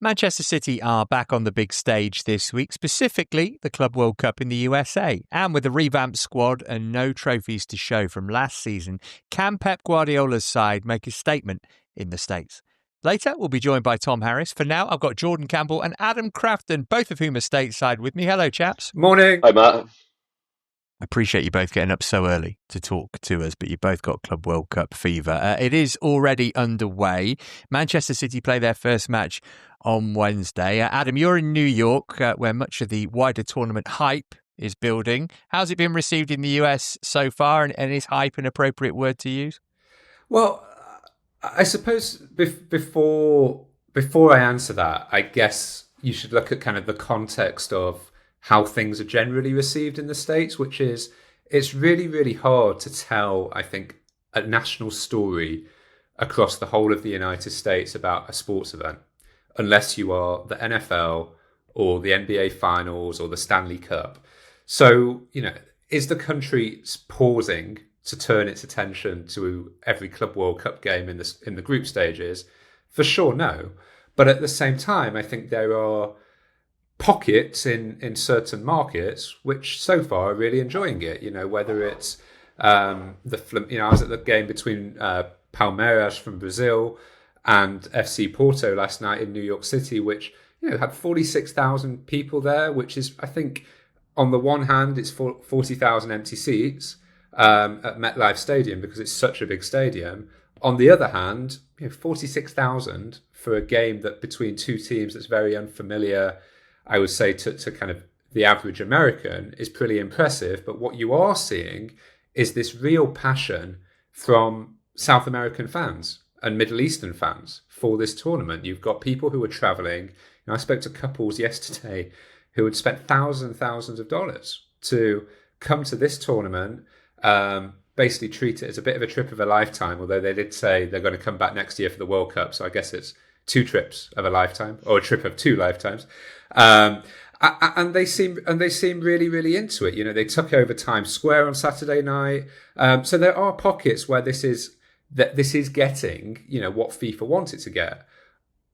Manchester City are back on the big stage this week, specifically the Club World Cup in the USA. And with a revamped squad and no trophies to show from last season, can Pep Guardiola's side make a statement in the States? Later, we'll be joined by Thom Harris. For now, I've got Jordan Campbell and Adam Crafton, both of whom are stateside with me. Hello, chaps. Morning. Hi, Matt. I appreciate you both getting up so early to talk to us, but you both got Club World Cup fever. It is already underway. Manchester City play their first match on Wednesday. Adam, you're in New York, where much of the wider tournament hype is building. How's it been received in the US so far, and is hype an appropriate word to use? Well, I suppose before I answer that, I guess you should look at kind of the context of how things are generally received in the States, which is it's really, really hard to tell, I think, a national story across the whole of the United States about a sports event, unless you are the NFL or the NBA Finals or the Stanley Cup. So, is the country pausing to turn its attention to every Club World Cup game in the group stages? For sure, no. But at the same time, I think there are pockets in certain markets which so far are really enjoying it. Whether it's I was at the game between Palmeiras from Brazil and FC Porto last night in New York City, which had 46,000 people there, which is, I think, on the one hand, it's 40,000 empty seats at MetLife Stadium because it's such a big stadium. On the other hand, 46,000 for a game that between two teams that's very unfamiliar, I would say, to kind of the average American is pretty impressive. But what you are seeing is this real passion from South American fans and Middle Eastern fans for this tournament. You've got people who are traveling. I spoke to couples yesterday who had spent thousands of dollars to come to this tournament, basically treat it as a bit of a trip of a lifetime, although they did say they're going to come back next year for the World Cup. So I guess it's 2 trips of a lifetime, or a trip of 2 lifetimes. And they seem really, really into it. They took over Times Square on Saturday night. So there are pockets where this is getting, what FIFA wanted to get.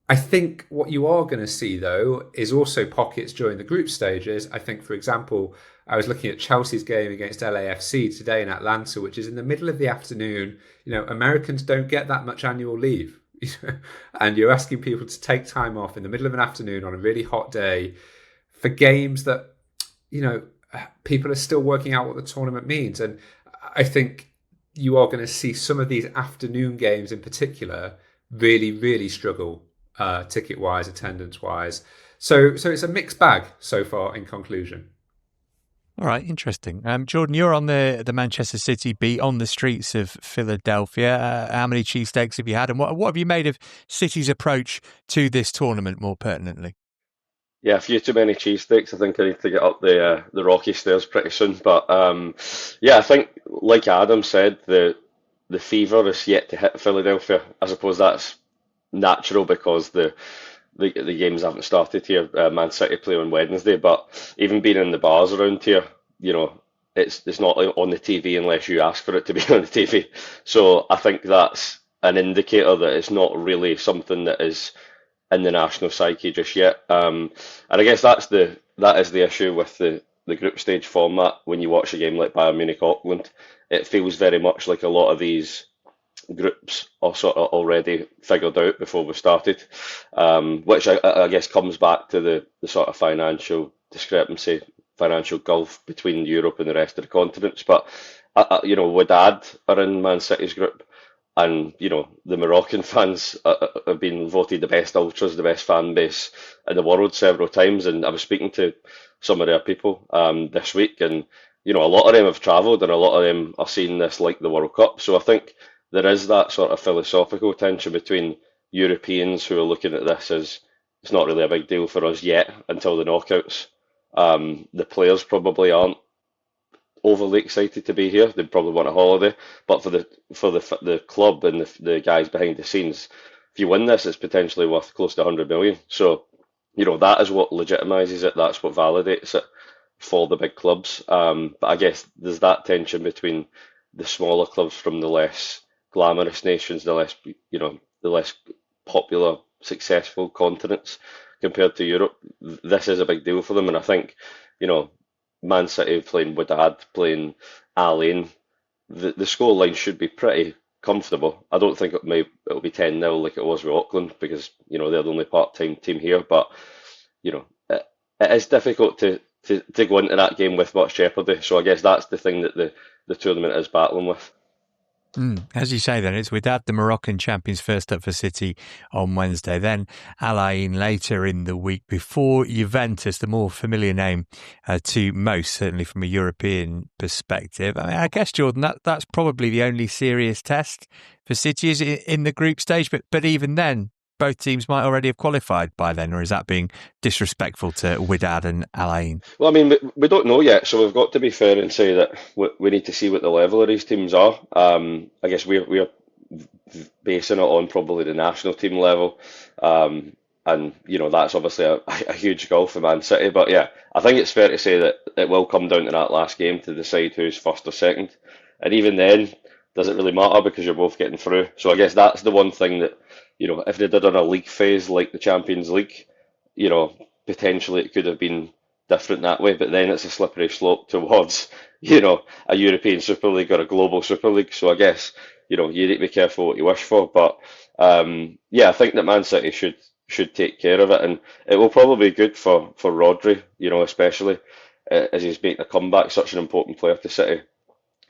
I think what you are going to see, though, is also pockets during the group stages. I think, for example, I was looking at Chelsea's game against LAFC today in Atlanta, which is in the middle of the afternoon. Americans don't get that much annual leave. And you're asking people to take time off in the middle of an afternoon on a really hot day for games that, people are still working out what the tournament means. And I think you are going to see some of these afternoon games in particular really, really struggle ticket-wise, attendance-wise. So it's a mixed bag so far in conclusion. All right, interesting. Jordan, you're on the Manchester City beat on the streets of Philadelphia. How many cheesesteaks have you had, and what have you made of City's approach to this tournament more pertinently? Yeah, a few too many cheesesteaks. I think I need to get up the rocky stairs pretty soon. But yeah, I think, like Adam said, the fever is yet to hit Philadelphia. I suppose that's natural because the games haven't started here. Man City play on Wednesday, but even being in the bars around here, it's not on the TV unless you ask for it to be on the TV. So I think that's an indicator that it's not really something that is in the national psyche just yet. And I guess that is the issue with the group stage format. When you watch a game like Bayern Munich Auckland, it feels very much like a lot of these groups are sort of already figured out before we started, which I guess comes back to the sort of financial discrepancy, financial gulf between Europe and the rest of the continents. But Wydad are in Man City's group, and the Moroccan fans have been voted the best ultras, the best fan base in the world several times. And I was speaking to some of their people this week, and a lot of them have travelled, and a lot of them are seeing this like the World Cup. So I think there is that sort of philosophical tension between Europeans who are looking at this as it's not really a big deal for us yet until the knockouts. The players probably aren't overly excited to be here. They probably want a holiday. But for the club and the guys behind the scenes, if you win this, it's potentially worth close to 100 million. So, that is what legitimises it. That's what validates it for the big clubs. But I guess there's that tension between the smaller clubs from the less glamorous nations, the less popular successful continents compared to Europe, this is a big deal for them. And I think, you know, Man City playing Wydad, playing Al Ain, the scoreline should be pretty comfortable. I don't think it'll be 10-0 like it was with Auckland, because, you know, they're the only part-time team here. But, you know, it is difficult to go into that game with much jeopardy. So I guess that's the thing that the tournament is battling with. As you say, then it's Wydad, the Moroccan champions, first up for City on Wednesday, then Al Ain later in the week, before Juventus, the more familiar name to most, certainly from a European perspective. I mean, I guess, Jordan, that's probably the only serious test for City is in the group stage, but even then, both teams might already have qualified by then, or is that being disrespectful to Wydad and Al Ain? Well, I mean, we don't know yet, so we've got to be fair and say that we need to see what the level of these teams are. I guess we're basing it on probably the national team level, and you know that's obviously a huge goal for Man City. But yeah, I think it's fair to say that it will come down to that last game to decide who's first or second, and even then, does it really matter because you're both getting through? So I guess that's the one thing that, you know, if they did on a league phase like the Champions League, you know, potentially it could have been different that way, but then it's a slippery slope towards, you know, a European Super League or a global Super League. So I guess, you know, you need to be careful what you wish for. But yeah, I think that Man City should take care of it, and it will probably be good for Rodri, you know, especially as he's making a comeback, such an important player to City.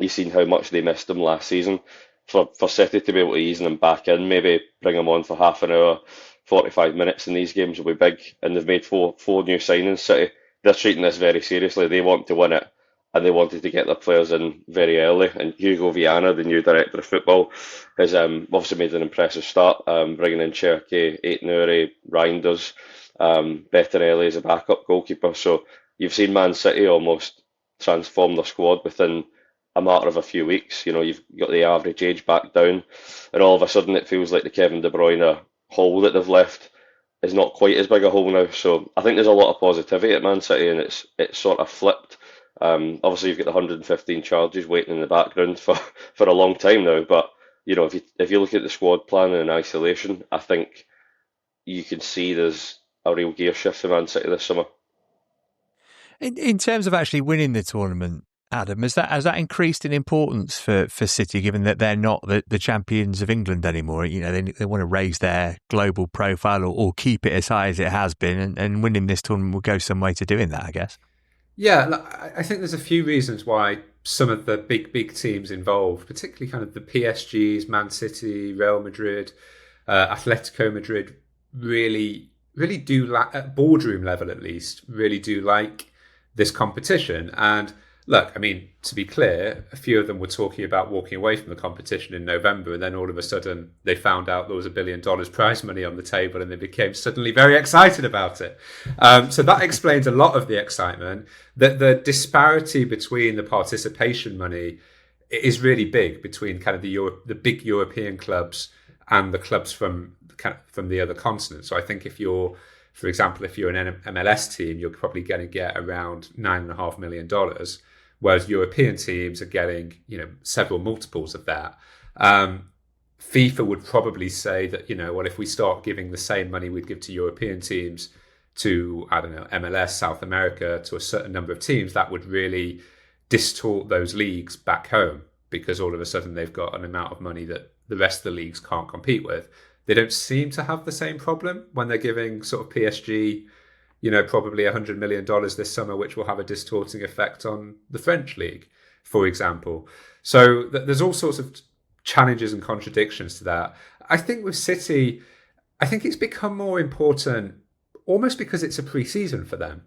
You've seen how much they missed him last season. For City to be able to ease him back in, maybe bring him on for half an hour, 45 minutes in these games will be big. And they've made four new signings. City, they're treating this very seriously. They want to win it, and they wanted to get their players in very early. And Hugo Viana, the new director of football, has obviously made an impressive start, bringing in Cherki, Aït-Nouri, Reinders, Bettinelli as a backup goalkeeper. So you've seen Man City almost transform their squad within a matter of a few weeks. You know, you've got the average age back down, and all of a sudden it feels like the Kevin De Bruyne hole that they've left is not quite as big a hole now. So I think there's a lot of positivity at Man City, and it's sort of flipped. Obviously you've got the 115 charges waiting in the background for a long time now, but you know, if you look at the squad plan in isolation, I think you can see there's a real gear shift for Man City this summer. In terms of actually winning the tournament, Adam, has that increased in importance for City, given that they're not the champions of England anymore? You know, they want to raise their global profile or keep it as high as it has been, and winning this tournament will go some way to doing that, I guess. Yeah, I think there's a few reasons why some of the big teams involved, particularly kind of the PSGs, Man City, Real Madrid, Atletico Madrid, really do, at boardroom level at least, really do like this competition. And look, I mean, to be clear, a few of them were talking about walking away from the competition in November, and then all of a sudden they found out there was $1 billion prize money on the table, and they became suddenly very excited about it. So that explains a lot of the excitement. That the disparity between the participation money is really big between kind of the big European clubs and the clubs from the other continents. So I think for example, if you're an MLS team, you're probably going to get around $9.5 million. Whereas European teams are getting, you know, several multiples of that. FIFA would probably say that, you know, well, if we start giving the same money we'd give to European teams to, I don't know, MLS, South America, to a certain number of teams, that would really distort those leagues back home, because all of a sudden they've got an amount of money that the rest of the leagues can't compete with. They don't seem to have the same problem when they're giving sort of PSG, you know, probably $100 million this summer, which will have a distorting effect on the French league, for example. So there's all sorts of challenges and contradictions to that. I think with City, I think it's become more important almost because it's a pre-season for them,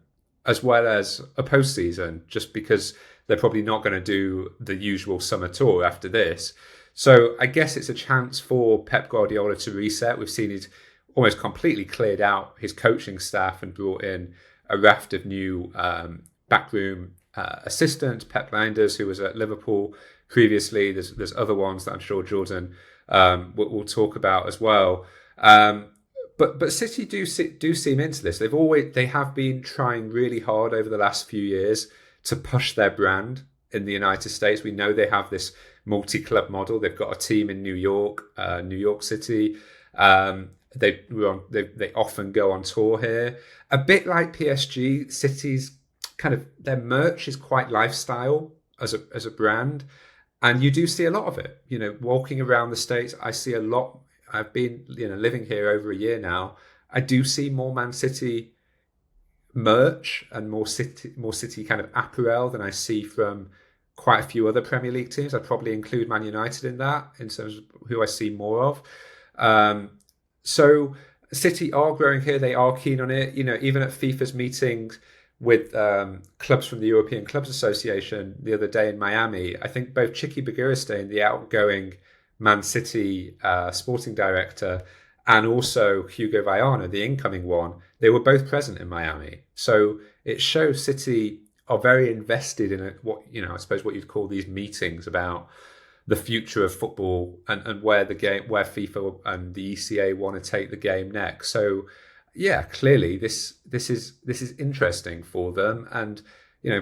as well as a post-season, just because they're probably not going to do the usual summer tour after this. So I guess it's a chance for Pep Guardiola to reset. We've seen he's almost completely cleared out his coaching staff and brought in a raft of new backroom assistants. Pep Lijnders, who was at Liverpool previously. There's other ones that I'm sure Jordan will talk about as well. But City do seem into this. They have been trying really hard over the last few years to push their brand in the United States. We know they have this multi-club model. They've got a team in New York City. They often go on tour here. A bit like PSG, City's kind of their merch is quite lifestyle as a brand, and you do see a lot of it. Walking around the States, I see a lot. I've been living here over a year now. I do see more Man City merch and more City kind of apparel than I see from quite a few other Premier League teams. I'd probably include Man United in that in terms of who I see more of. So City are growing here. They are keen on it. Even at FIFA's meetings with clubs from the European Clubs Association the other day in Miami, I think both Chiqui Begiristain, the outgoing Man City sporting director, and also Hugo Viana, the incoming one, they were both present in Miami. So it shows City are very invested in I suppose what you'd call these meetings about the future of football and where FIFA and the ECA want to take the game next. So yeah, clearly this is interesting for them. And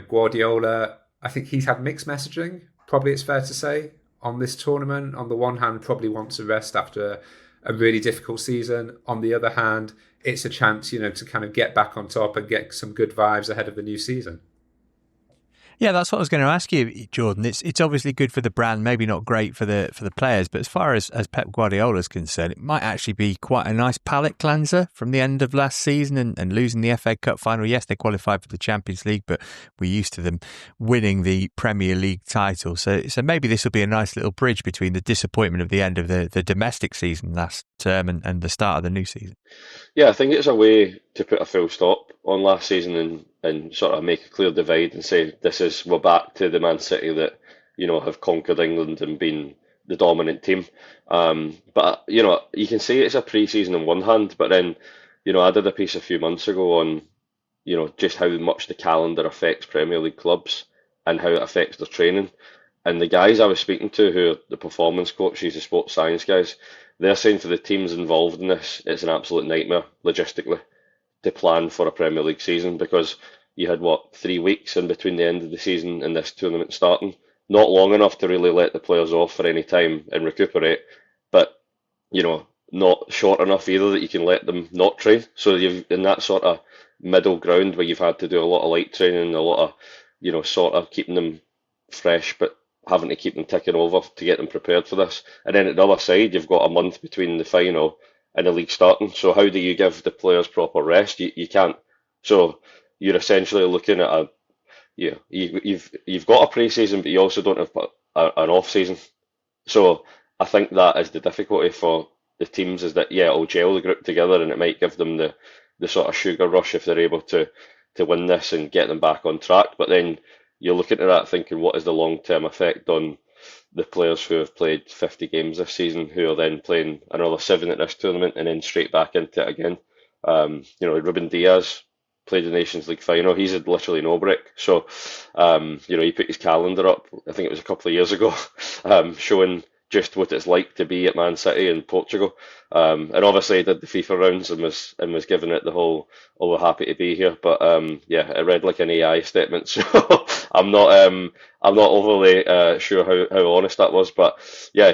Guardiola, I think he's had mixed messaging, probably it's fair to say, on this tournament. On the one hand, probably wants a rest after a really difficult season. On the other hand, it's a chance, to kind of get back on top and get some good vibes ahead of the new season. Yeah, that's what I was going to ask you, Jordan. It's obviously good for the brand, maybe not great for the players, but as far as Pep Guardiola is concerned, it might actually be quite a nice palate cleanser from the end of last season and losing the FA Cup final. Yes, they qualified for the Champions League, but we're used to them winning the Premier League title. So maybe this will be a nice little bridge between the disappointment of the end of the domestic season last term and the start of the new season. Yeah, I think it's a way to put a full stop on last season and sort of make a clear divide and say we're back to the Man City that have conquered England and been the dominant team. But you can say it's a pre-season on one hand, but then I did a piece a few months ago on just how much the calendar affects Premier League clubs and how it affects their training. And the guys I was speaking to, who are the performance coaches, the sports science guys, they're saying for the teams involved in this, it's an absolute nightmare logistically to plan for a Premier League season, because you had 3 weeks in between the end of the season and this tournament starting. Not long enough to really let the players off for any time and recuperate, but not short enough either that you can let them not train. So you've in that sort of middle ground where you've had to do a lot of light training, a lot of sort of keeping them fresh, but having to keep them ticking over to get them prepared for this. And then at the other side, you've got a month between the final and the league starting. So how do you give the players proper rest? You can't. So you're essentially looking at you've got a pre-season, but you also don't have an off-season. So I think that is the difficulty for the teams, is that it'll gel the group together and it might give them the sort of sugar rush if they're able to win this and get them back on track. But then you're looking at that thinking, what is the long-term effect on the players who have played 50 games this season, who are then playing another 7 at this tournament and then straight back into it again? Ruben Diaz played the Nations League final. He's had literally no break. So, he put his calendar up, I think it was a couple of years ago, showing just what it's like to be at Man City in Portugal. And obviously he did the FIFA rounds and was giving it the whole, "Oh, we're happy to be here." But it read like an AI statement, so I'm not overly sure how honest that was. But I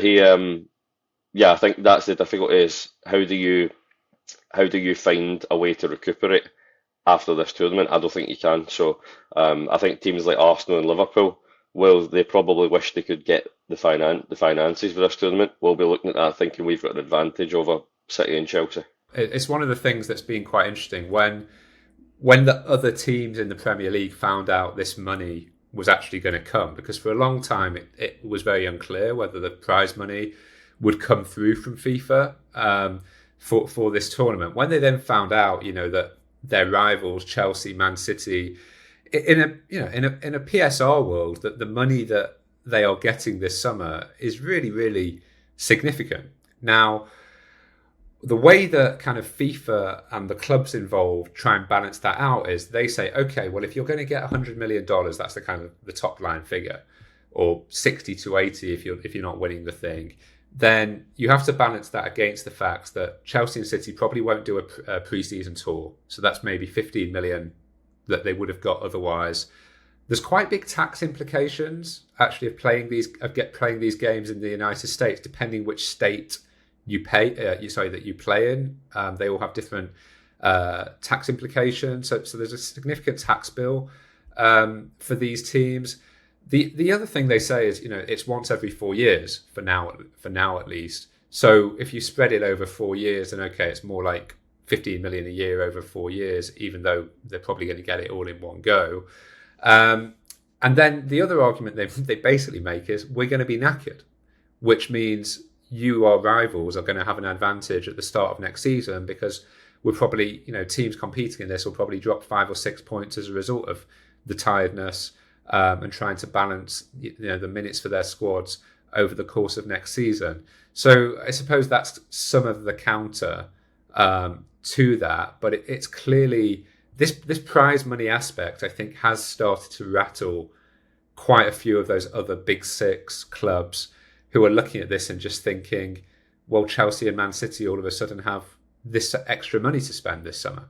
think that's the difficulty, is how do you find a way to recuperate after this tournament? I don't think you can. So I think teams like Arsenal and Liverpool, they probably wish they could get the finances for this tournament. We'll be looking at that thinking we've got an advantage over City and Chelsea. It's one of the things that's been quite interesting when the other teams in the Premier League found out this money was actually going to come, because for a long time it was very unclear whether the prize money would come through from FIFA for this tournament. When they then found out, that their rivals Chelsea, Man City, in a PSR world, that the money that they are getting this summer is really, really significant. Now, the way that kind of FIFA and the clubs involved try and balance that out is they say, okay, well, if you're going to get $100 million, that's the kind of the top line figure, or 60 to 80 if you're not winning the thing, then you have to balance that against the fact that Chelsea and City probably won't do a pre-season tour. So that's maybe 15 million that they would have got otherwise. There's quite big tax implications actually of playing these games in the United States, depending which state you play in. They all have different tax implications. So there's a significant tax bill for these teams. The other thing they say is, it's once every 4 years for now at least. So if you spread it over 4 years, then okay, it's more like 15 million a year over 4 years, even though they're probably going to get it all in one go. And then the other argument they basically make is we're going to be knackered, which means our rivals are going to have an advantage at the start of next season, because we're probably, teams competing in this will probably drop 5 or 6 points as a result of the tiredness and trying to balance, the minutes for their squads over the course of next season. So I suppose that's some of the counter to that, but it's clearly this prize money aspect, I think, has started to rattle quite a few of those other big six clubs who are looking at this and just thinking, well, Chelsea and Man City all of a sudden have this extra money to spend this summer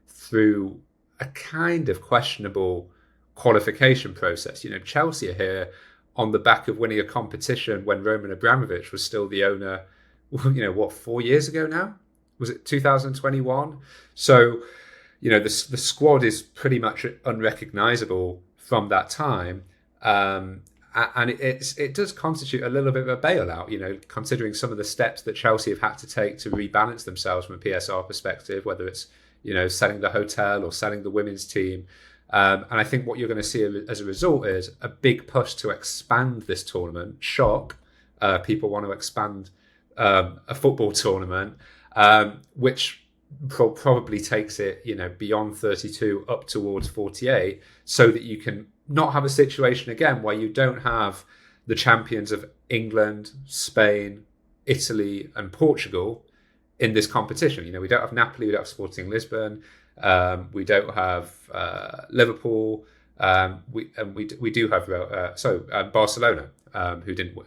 through a kind of questionable qualification process. Chelsea are here on the back of winning a competition when Roman Abramovich was still the owner, 4 years ago now? Was it 2021? So, the squad is pretty much unrecognisable from that time. And it does constitute a little bit of a bailout, considering some of the steps that Chelsea have had to take to rebalance themselves from a PSR perspective, whether it's, selling the hotel or selling the women's team. And I think what you're going to see as a result is a big push to expand this tournament. Shock. People want to expand a football tournament, which probably takes it, beyond 32 up towards 48, so that you can not have a situation again where you don't have the champions of England, Spain, Italy, and Portugal in this competition. We don't have Napoli, we don't have Sporting Lisbon, we don't have Liverpool, we do have Barcelona,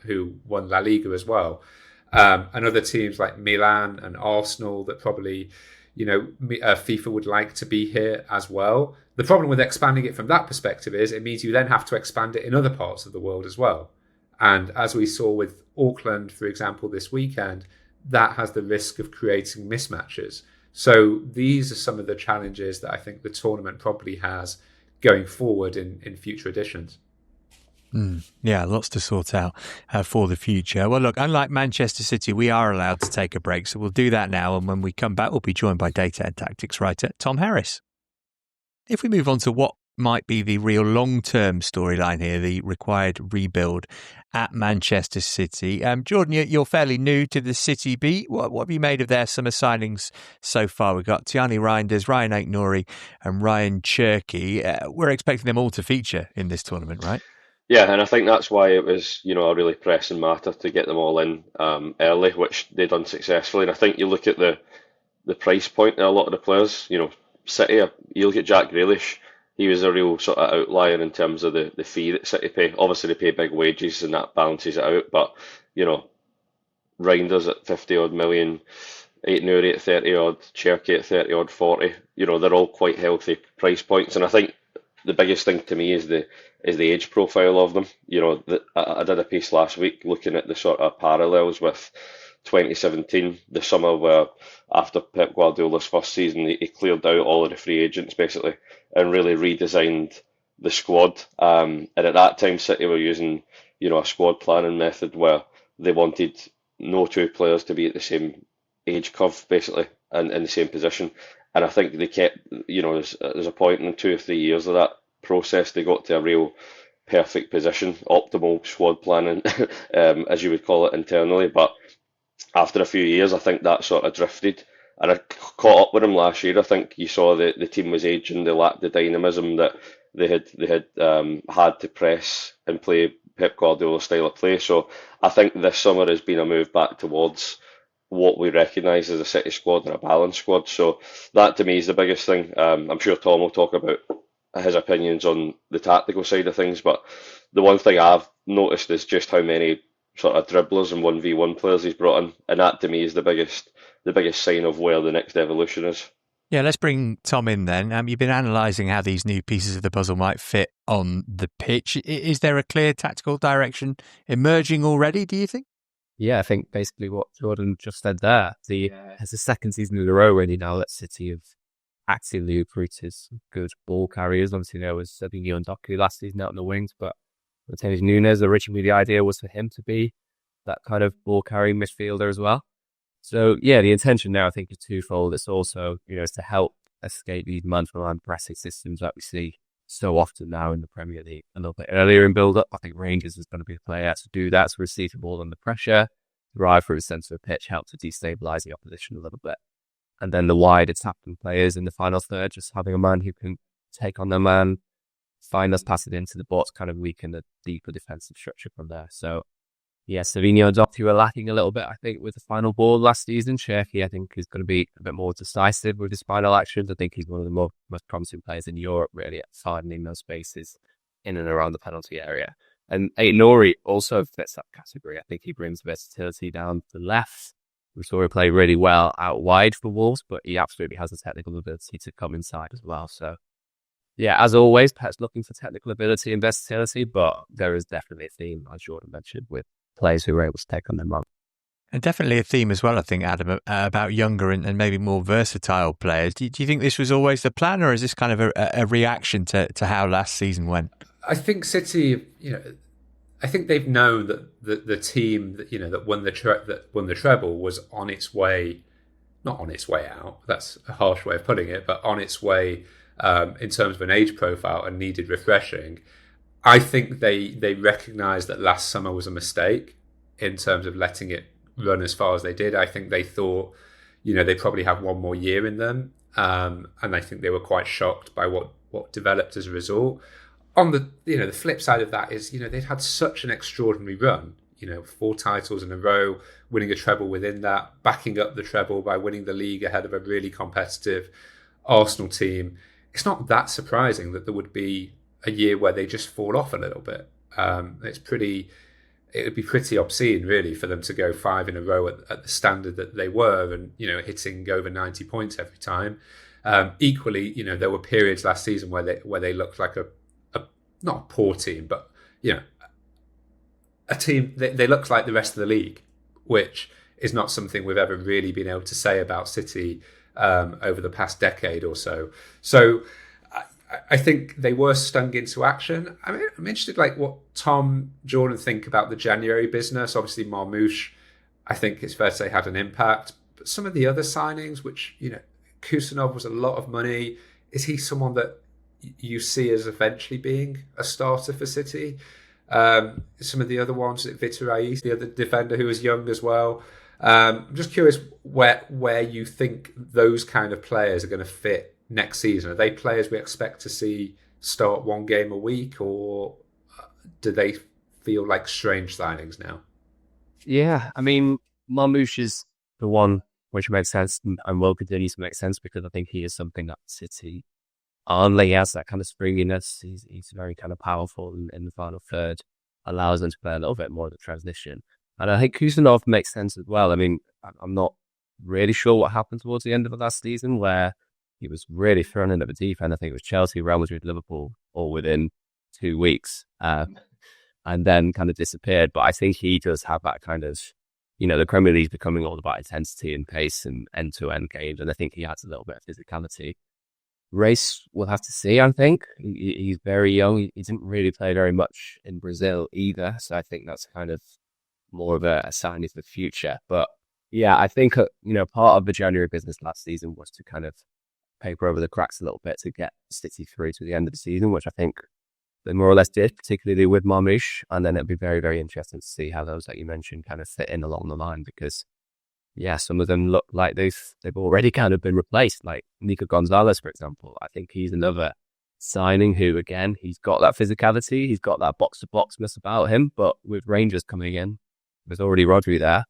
who won La Liga as well, and other teams like Milan and Arsenal that probably FIFA would like to be here as well. The problem with expanding it from that perspective is it means you then have to expand it in other parts of the world as well. And as we saw with Auckland, for example, this weekend, that has the risk of creating mismatches. So these are some of the challenges that I think the tournament probably has going forward in future editions. Yeah, lots to sort out for the future. Well, look, unlike Manchester City, we are allowed to take a break. So we'll do that now. And when we come back, we'll be joined by data and tactics writer Thom Harris. If we move on to what might be the real long-term storyline here, the required rebuild at Manchester City. Jordan, you're fairly new to the City beat. What have you made of their summer signings so far? We've got Tijani Reinders, Ryan Aït-Nouri and Ryan Cherky. We're expecting them all to feature in this tournament, right? Yeah, and I think that's why it was, a really pressing matter to get them all in early, which they've done successfully. And I think you look at the price point of a lot of the players, City, you look at Jack Grealish, he was a real sort of outlier in terms of the fee that City pay. Obviously, they pay big wages and that balances it out, but, Reinders at 50 odd million, Aït-Nouri at 30 odd, Cherky at 30 odd, 40, they're all quite healthy price points. And I think the biggest thing to me is the age profile of them. I did a piece last week looking at the sort of parallels with 2017, the summer where after Pep Guardiola's first season, he cleared out all of the free agents basically and really redesigned the squad. And at that time, City were using, a squad planning method where they wanted no two players to be at the same age curve basically and in the same position. And I think they kept, there's a point in 2 or 3 years of that process, they got to a real perfect position, optimal squad planning, as you would call it internally. But after a few years, I think that sort of drifted. And I caught up with them last year. I think you saw that the team was aging, they lacked the dynamism that they had had to press and play Pep Guardiola's style of play. So I think this summer has been a move back towards what we recognise as a City squad and a balanced squad. So that to me is the biggest thing. I'm sure Tom will talk about his opinions on the tactical side of things, but the one thing I've noticed is just how many sort of dribblers and 1v1 players he's brought in, and that to me is the biggest sign of where the next evolution is. Yeah, let's bring Tom in then. You've been analysing how these new pieces of the puzzle might fit on the pitch. Is there a clear tactical direction emerging already, do you think? Yeah, I think basically what Jordan just said there. It's the second season in a row really now that City have actively recruited good ball carriers. Obviously, there was Fabinho and Doku last season out on the wings, but Mateus Nunes, originally the idea was for him to be that kind of ball carrying midfielder as well. So yeah, the intention now I think is twofold. It's also, is to help escape these man-to-man pressing systems that we see so often now in the Premier League. A little bit earlier in build-up, I think Rangers is going to be the player to do that, to receive the ball under pressure, drive through the centre of the pitch, help to destabilise the opposition a little bit. And then the wide attacking players in the final third, just having a man who can take on their man, find us, pass it into the box, kind of weaken the deeper defensive structure from there. So yeah, Savinho and Doku were lacking a little bit, I think, with the final ball last season. Cherki, I think, is going to be a bit more decisive with his final actions. I think he's one of the most promising players in Europe, really, at finding those spaces in and around the penalty area. And Aït-Nouri also fits that category. I think he brings versatility down the left. We saw him play really well out wide for Wolves, but he absolutely has the technical ability to come inside as well. So yeah, as always, Pep's looking for technical ability and versatility, but there is definitely a theme, as Jordan mentioned, with players who are able to take on their mark. And definitely a theme as well, I think, Adam, about younger and maybe more versatile players. Do you think this was always the plan, or is this kind of a reaction to how last season went? I think City, I think they've known that the team that won the treble was on its way, not on its way out. That's a harsh way of putting it, but on its way in terms of an age profile and needed refreshing. I think they recognised that last summer was a mistake in terms of letting it run as far as they did. I think they thought, they probably have one more year in them, and I think they were quite shocked by what developed as a result. On the flip side of that is, they'd had such an extraordinary run, 4 titles in a row, winning a treble within that, backing up the treble by winning the league ahead of a really competitive Arsenal team. It's not that surprising that there would be a year where they just fall off a little bit. It would be pretty obscene, really, for them to go 5 in a row at the standard that they were, and hitting over 90 points every time. Equally, there were periods last season where they looked like a not a poor team, but a team. They looked like the rest of the league, which is not something we've ever really been able to say about City over the past decade or so. So I think they were stung into action. I mean, I'm interested, what Tom, Jordan think about the January business. Obviously, Marmoush, I think it's fair to say, had an impact. But some of the other signings, which, Kusanov was a lot of money. Is he someone that you see as eventually being a starter for City? Some of the other ones, Vitor, the other defender who was young as well. I'm just curious where you think those kind of players are going to fit next season. Are they players we expect to see start one game a week, or do they feel like strange signings now? Yeah, I mean, Marmoush is the one which makes sense and will continue to make sense, because I think he is something that City he has that kind of springiness. He's very kind of powerful in the final third, allows them to play a little bit more of the transition. And I think Kusanov makes sense as well. I mean, I'm not really sure what happened towards the end of the last season, where he was really thrown into the deep end. I think it was Chelsea, Real Madrid, Liverpool, all within 2 weeks, and then kind of disappeared. But I think he does have that kind of, the Premier League is becoming all about intensity and pace and end-to-end games, and I think he adds a little bit of physicality. Race, we'll have to see, I think. He's very young. He didn't really play very much in Brazil either, so I think that's kind of more of a sign of the future. But yeah, I think, part of the January business last season was to kind of paper over the cracks a little bit to get City through to the end of the season, which I think they more or less did, particularly with Marmoush. And then it'll be very, very interesting to see how those that you mentioned kind of fit in along the line, because yeah, some of them look like they've already kind of been replaced, like Nico Gonzalez, for example. I think he's another signing who, again, he's got that physicality, he's got that box-to-boxness about him, but with Rangers coming in, there's already Rodri there.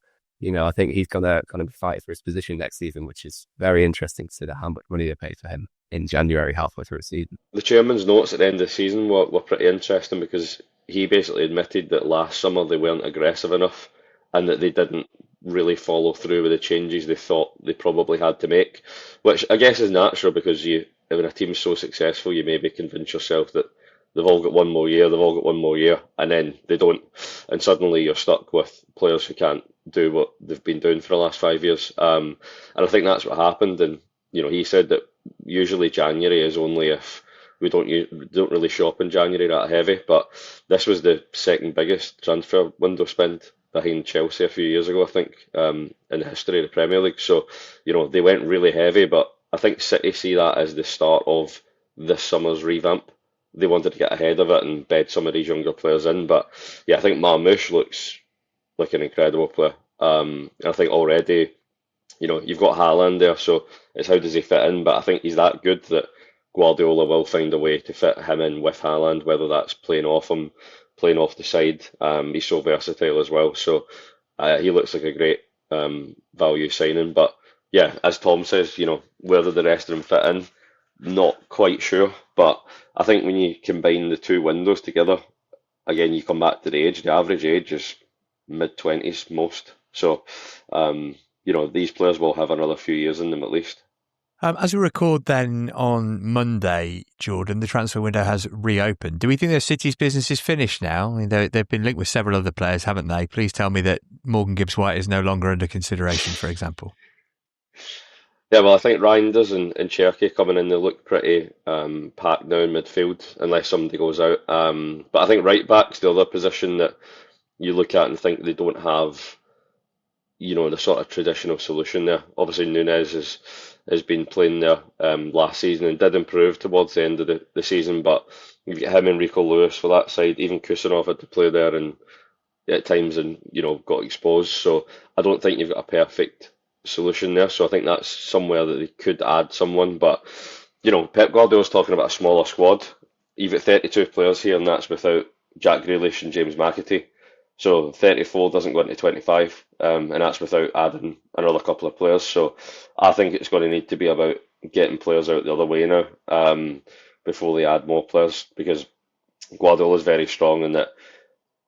I think he's going to kind of fight for his position next season, which is very interesting to see how much money they paid for him in January, halfway through the season. The chairman's notes at the end of the season were pretty interesting, because he basically admitted that last summer they weren't aggressive enough and that they didn't really follow through with the changes they thought they probably had to make, which I guess is natural, because when a team's so successful, you maybe convince yourself that they've all got one more year, and then they don't, and suddenly you're stuck with players who can't do what they've been doing for the last 5 years. And I think that's what happened. And he said that usually January is only if we don't really shop in January that heavy. But this was the second biggest transfer window spend behind Chelsea a few years ago, I think, in the history of the Premier League. So they went really heavy, but I think City see that as the start of this summer's revamp. They wanted to get ahead of it and bed some of these younger players in. But yeah, I think Marmoush looks like an incredible player. I think already, you've got Haaland there, so it's how does he fit in? But I think he's that good that Guardiola will find a way to fit him in with Haaland, whether that's playing off him, playing off the side. He's so versatile as well. So he looks like a great value signing. But yeah, as Tom says, whether the rest of them fit in, not quite sure. But I think when you combine the two windows together, again, you come back to the age. The average age is mid-20s most. So, these players will have another few years in them at least. As we record then on Monday, Jordan, the transfer window has reopened. Do we think that City's business is finished now? I mean, they've been linked with several other players, haven't they? Please tell me that Morgan Gibbs-White is no longer under consideration, for example. Yeah, well, I think Reinders and Cherky coming in, they look pretty packed now in midfield, unless somebody goes out. But I think right back's the other position that you look at and think they don't have, the sort of traditional solution there. Obviously, Núñez has been playing there last season and did improve towards the end of the season, but you've got him and Rico Lewis for that side. Even Kusanov had to play there and at times and got exposed. So I don't think you've got a perfect solution there. So I think that's somewhere that they could add someone. But Pep Guardiola's talking about a smaller squad. You've got 32 players here, and that's without Jack Grealish and James McAtee. So 34 doesn't go into 25, and that's without adding another couple of players. So I think it's going to need to be about getting players out the other way now before they add more players, because Guardiola is very strong in that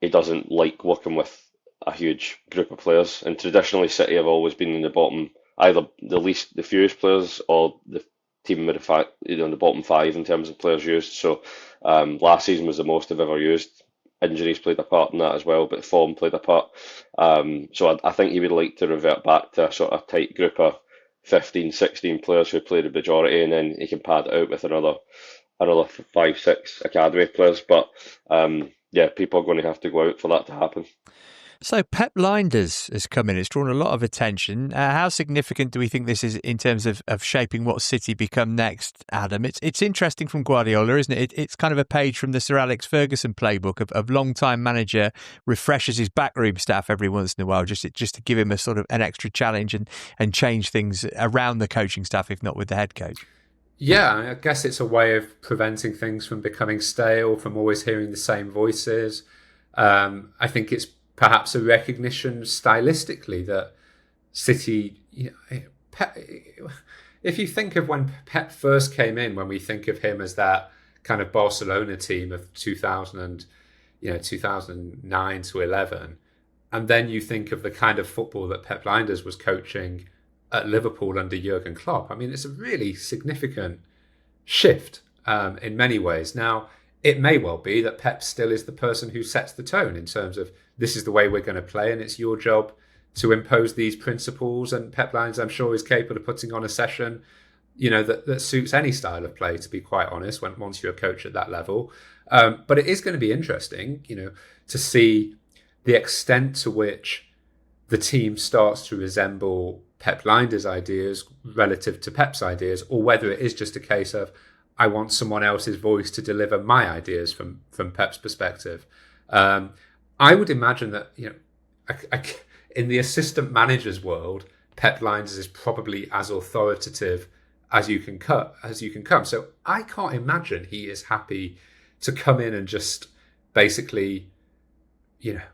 he doesn't like working with a huge group of players. And traditionally, City have always been in the bottom, either the fewest players or the team with the bottom five in terms of players used. So last season was the most they've ever used. Injuries played a part in that as well, but form played a part. So I think he would like to revert back to a sort of tight group of 15, 16 players who play the majority, and then he can pad it out with another 5, 6 academy players. But people are going to have to go out for that to happen. So Pep Lijnders has come in. It's drawn a lot of attention. How significant do we think this is in terms of shaping what City become next, Adam? It's interesting from Guardiola, isn't it? It's kind of a page from the Sir Alex Ferguson playbook of long-time manager refreshes his backroom staff every once in a while just to give him a sort of an extra challenge and change things around the coaching staff, if not with the head coach. Yeah, I guess it's a way of preventing things from becoming stale, from always hearing the same voices. I think it's perhaps a recognition stylistically that City, if you think of when Pep first came in, when we think of him as that kind of Barcelona team of 2009 to 11, and then you think of the kind of football that Pep Lijnders was coaching at Liverpool under Jurgen Klopp. I mean, it's a really significant shift in many ways. Now, it may well be that Pep still is the person who sets the tone in terms of this is the way we're going to play, and it's your job to impose these principles. And Pep Lijnders, I'm sure, is capable of putting on a session, that suits any style of play, to be quite honest, once you're a coach at that level. But it is going to be interesting, to see the extent to which the team starts to resemble Pep Lijnders' ideas relative to Pep's ideas, or whether it is just a case of, I want someone else's voice to deliver my ideas from Pep's perspective. I would imagine that, in the assistant manager's world, Pep Lijnders is probably as authoritative as you can come. So I can't imagine he is happy to come in and just basically,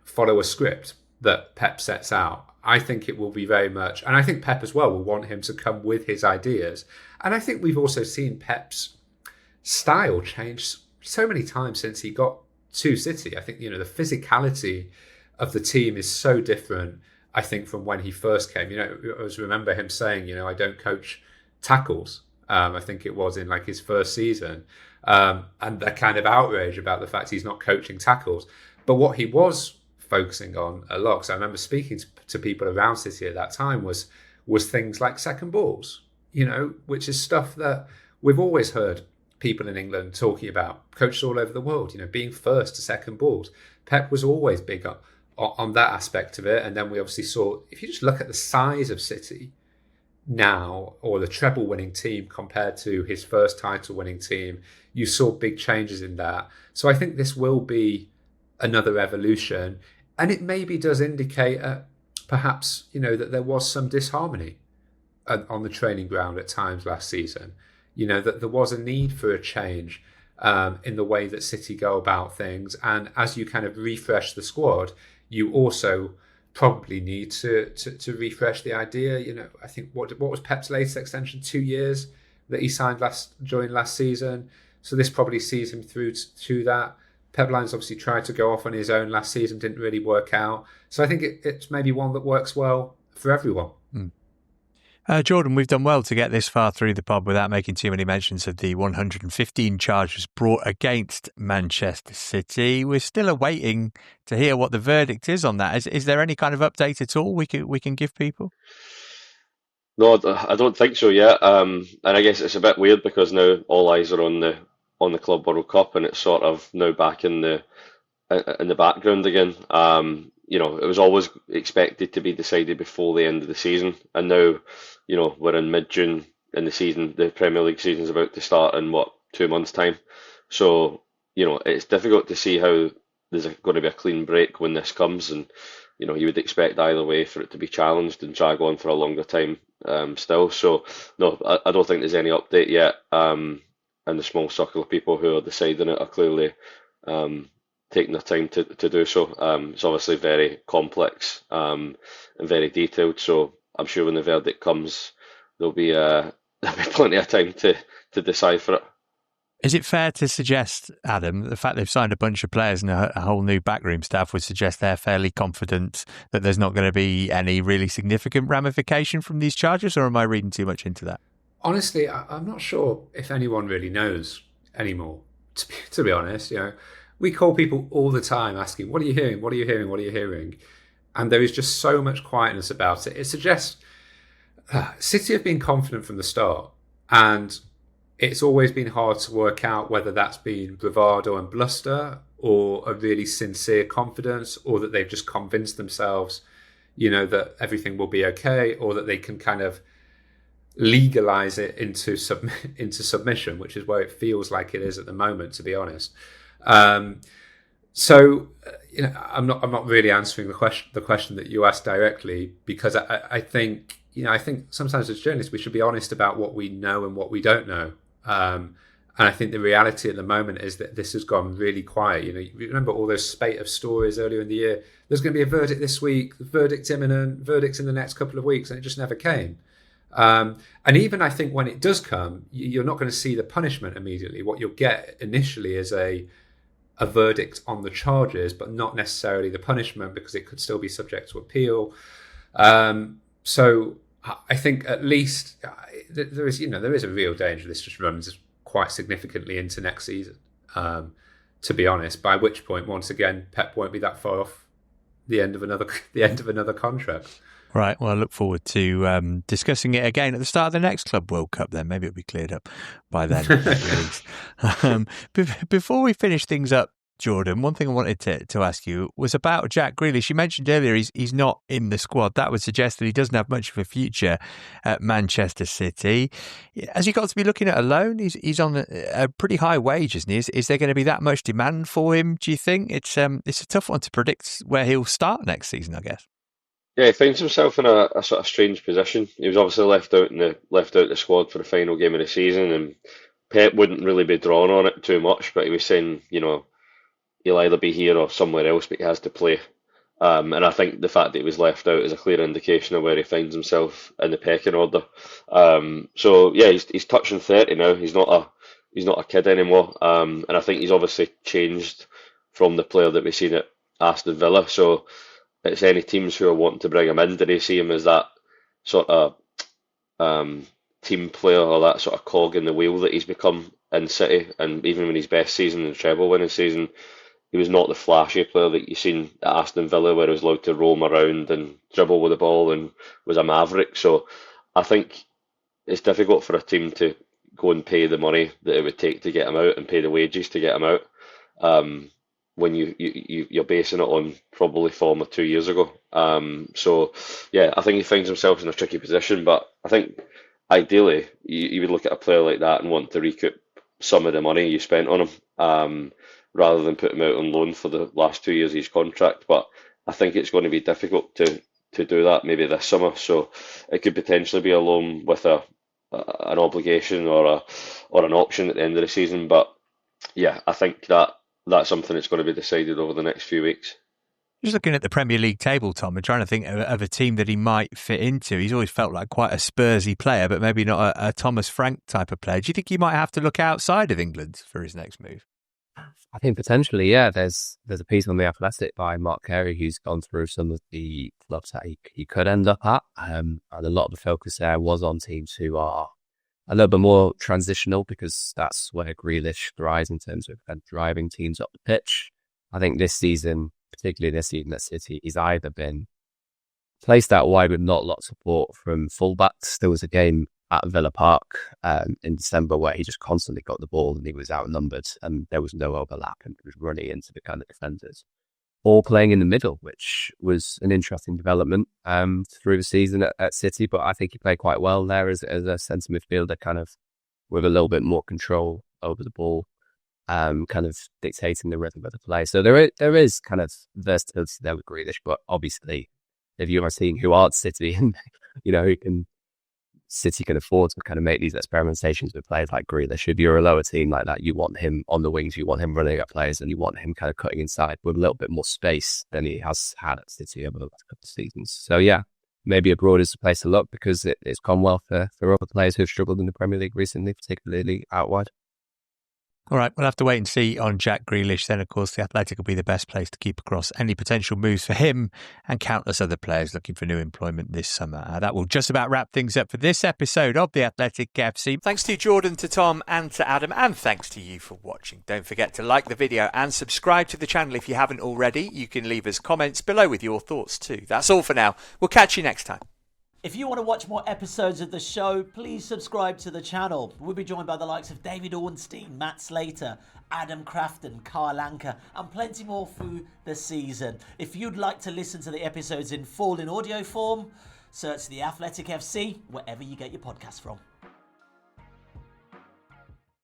follow a script that Pep sets out. I think it will be very much, and I think Pep as well will want him to come with his ideas. And I think we've also seen Pep's style change so many times since he got to City. I think, the physicality of the team is so different, I think, from when he first came. I always remember him saying, I don't coach tackles. I think it was in his first season. And the kind of outrage about the fact he's not coaching tackles. But what he was focusing on a lot, because I remember speaking to people around City at that time, was things like second balls, which is stuff that we've always heard people in England talking about, coaches all over the world, being first to second balls. Pep was always big on that aspect of it. And then we obviously saw, if you just look at the size of City now, or the treble winning team compared to his first title winning team, you saw big changes in that. So I think this will be another evolution, and it maybe does indicate perhaps that there was some disharmony on the training ground at times last season, that there was a need for a change in the way that City go about things. And as you kind of refresh the squad, you also probably need to refresh the idea. I think what was Pep's latest extension, 2 years that he signed during last season. So this probably sees him through to that. Pep Lijnders obviously tried to go off on his own last season, didn't really work out. So I think it's maybe one that works well for everyone. Jordan, we've done well to get this far through the pod without making too many mentions of the 115 charges brought against Manchester City. We're still awaiting to hear what the verdict is on that. Is there any kind of update at all we can give people? No, I don't think so yet. And I guess it's a bit weird because now all eyes are on the Club World Cup, and it's sort of now back in the background again. It was always expected to be decided before the end of the season, and now, we're in mid-June in the season. The Premier League season is about to start in 2 months' time. So, it's difficult to see how there's going to be a clean break when this comes, and you would expect either way for it to be challenged and drag on for a longer time still. So, no, I don't think there's any update yet. And the small circle of people who are deciding it are clearly taking their time to do so. It's obviously very complex and very detailed. So I'm sure when the verdict comes, there'll be plenty of time to decipher it. Is it fair to suggest, Adam, the fact they've signed a bunch of players and a whole new backroom staff would suggest they're fairly confident that there's not going to be any really significant ramification from these charges, or am I reading too much into that? Honestly, I'm not sure if anyone really knows anymore, to be honest. We call people all the time asking, what are you hearing? What are you hearing? What are you hearing? And there is just so much quietness about it. It suggests City have been confident from the start, and it's always been hard to work out whether that's been bravado and bluster or a really sincere confidence, or that they've just convinced themselves, that everything will be okay, or that they can kind of legalize it into submission, which is where it feels like it is at the moment, to be honest. So I'm not really answering the question that you asked directly, because I think sometimes as journalists we should be honest about what we know and what we don't know. And I think the reality at the moment is that this has gone really quiet. You remember all those spate of stories earlier in the year. There's going to be a verdict this week, the verdict's imminent, verdicts in the next couple of weeks, and it just never came. And even I think when it does come, you're not going to see the punishment immediately. What you'll get initially is a verdict on the charges, but not necessarily the punishment, because it could still be subject to appeal. So I think at least there is a real danger this just runs quite significantly into next season, to be honest, by which point, once again, Pep won't be that far off the end of another contract. Right. Well, I look forward to discussing it again at the start of the next Club World Cup then. Maybe it'll be cleared up by then. Before we finish things up, Jordan, one thing I wanted to ask you was about Jack Grealish. You mentioned earlier he's not in the squad. That would suggest that he doesn't have much of a future at Manchester City. Has he got to be looking at a loan? He's on a pretty high wage, isn't he? Is there going to be that much demand for him, do you think? It's a tough one to predict where he'll start next season, I guess. Yeah, he finds himself in a sort of strange position. He was obviously left out the squad for the final game of the season, and Pep wouldn't really be drawn on it too much, but he was saying, he'll either be here or somewhere else, but he has to play. And I think the fact that he was left out is a clear indication of where he finds himself in the pecking order. So yeah, he's touching 30 now. He's not a kid anymore. And I think he's obviously changed from the player that we've seen at Aston Villa. So it's any teams who are wanting to bring him in, do they see him as that sort of team player, or that sort of cog in the wheel that he's become in City? And even in his best season, the treble winning season, he was not the flashy player that you've seen at Aston Villa, where he was allowed to roam around and dribble with the ball and was a maverick. So I think it's difficult for a team to go and pay the money that it would take to get him out and pay the wages to get him out. When you're basing it on probably form of 2 years ago. So yeah, I think he finds himself in a tricky position, but I think ideally you would look at a player like that and want to recoup some of the money you spent on him, rather than put him out on loan for the last 2 years of his contract. But I think it's going to be difficult to do that maybe this summer. So it could potentially be a loan with an obligation or an option at the end of the season. But yeah, I think that's something that's going to be decided over the next few weeks. Just looking at the Premier League table, Tom, and trying to think of a team that he might fit into. He's always felt like quite a Spursy player, but maybe not a Thomas Frank type of player. Do you think he might have to look outside of England for his next move? I think potentially, yeah. There's a piece on The Athletic by Mark Carey who's gone through some of the clubs that he could end up at. And a lot of the focus there was on teams who are a little bit more transitional, because that's where Grealish thrives in terms of driving teams up the pitch. I think this season, particularly this season at City, he's either been placed out wide with not a lot of support from fullbacks. There was a game at Villa Park in December where he just constantly got the ball and he was outnumbered and there was no overlap and he was running into the kind of defenders. Or playing in the middle, which was an interesting development through the season at City. But I think he played quite well there as a centre midfielder, kind of with a little bit more control over the ball, kind of dictating the rhythm of the play. So there is kind of versatility there with Grealish. But obviously, if you are seeing who aren't City and, City can afford to kind of make these experimentations with players like Grealish. If you're a lower team like that, you want him on the wings, you want him running at players, and you want him kind of cutting inside with a little bit more space than he has had at City over the last couple of seasons. So yeah, maybe abroad is the place to look, because it's gone well for other players who have struggled in the Premier League recently, particularly out wide. All right, we'll have to wait and see on Jack Grealish. Then, of course, The Athletic will be the best place to keep across any potential moves for him and countless other players looking for new employment this summer. That will just about wrap things up for this episode of The Athletic FC. Thanks to Jordan, to Tom and to Adam, and thanks to you for watching. Don't forget to like the video and subscribe to the channel if you haven't already. You can leave us comments below with your thoughts too. That's all for now. We'll catch you next time. If you want to watch more episodes of the show, please subscribe to the channel. We'll be joined by the likes of David Ornstein, Matt Slater, Adam Crafton, Carl Anker, and plenty more through the season. If you'd like to listen to the episodes in full in audio form, search The Athletic FC wherever you get your podcasts from.